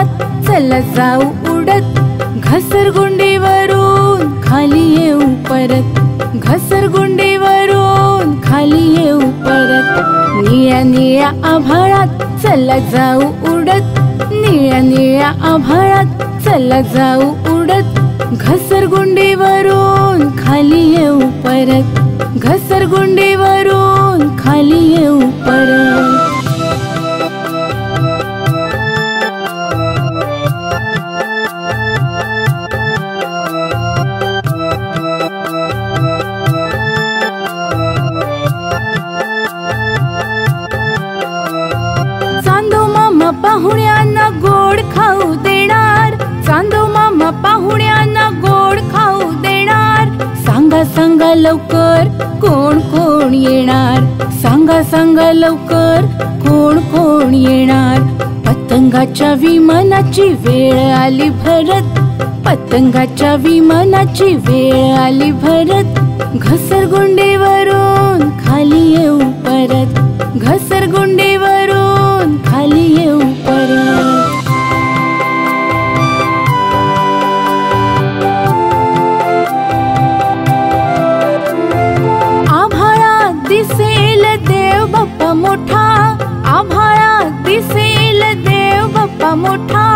आभाळात चला जाऊ उडत, घसरगुंडीवरून खाली येऊ परत, घसरगुंडीवरून खाली येऊ परत। निळ्या निळ्या आभाळात चला जाऊ उडत, निळ्या निळ्या आभाळात चला जाऊ उडत, घसरगुंडीवरून खाली येऊ परत, घसरगुंडीवरून खाली येऊ परत। चांदो मामा पाहुण्यांना गोड खाऊ देणार, चांदो मामा पाहुण्यांना गोड खाऊ देणार। सांगा सांगा लवकर कोण कोण येणार, सांगा सांगा लवकर कोण कोण येणार। पतंगाच्या विमानाची वेळ आली भरत, पतंगाच्या विमानाची वेळ आली भरत, घसरगुंडीवरून खाली येऊ परत, घसरगुंडीवरून खाली येऊ परत। आभाळात दिसेल देव बाप्पा मोठा, आभाळात दिसेल देव बाप्पा मोठा।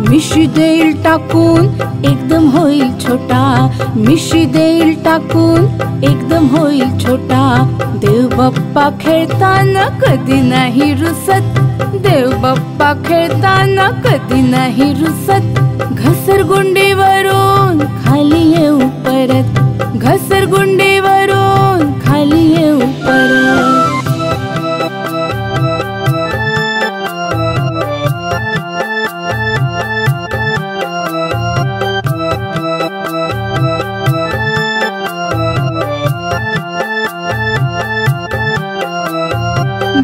मिशी देईल टाकून एकदम होईल छोटा, मिशी देईल टाकून एकदम होईल छोटा। देव बाप्पा खेळताना कधी नाही रुसत, देव बाप्पा खेळताना कधी नाही रुसत, घसरगुंडीवरून खाली येऊ परत, घसरगुंडीवरून खाली येऊ परत।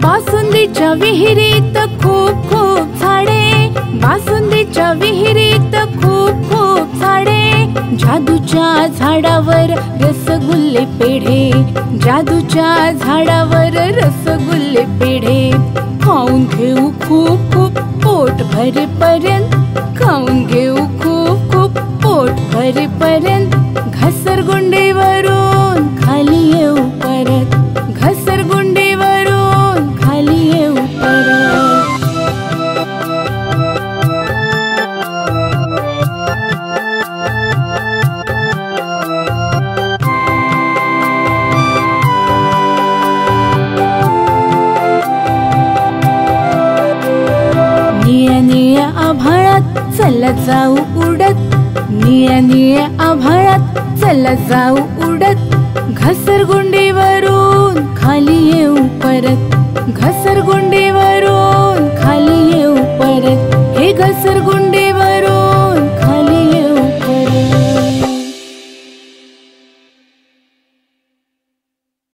बासुंदीच्या विहिरीत खूप खूप झाडे, बासुंदीच्या विहिरीत खूप खूप झाडे। जादूच्या झाडावर रसगुल्ले पेढे, जादूच्या झाडावर रसगुल्ले पेढे। खाऊन घेऊ खूप खूप पोट भरेपर्यंत, खाऊन घेऊ खूप खूप पोट भरेपर्यंत, घसरगुंडीवरून खाली येऊ परत, घसरगुंडीवरून खाली येऊ परत। निळ्या निळ्या आभाळात चला जाऊ उडत, निळ्या निळ्या आभाळात चला जाऊ उडत, घसरगुंडीवरून खाली येऊ परत, घसरगुंडी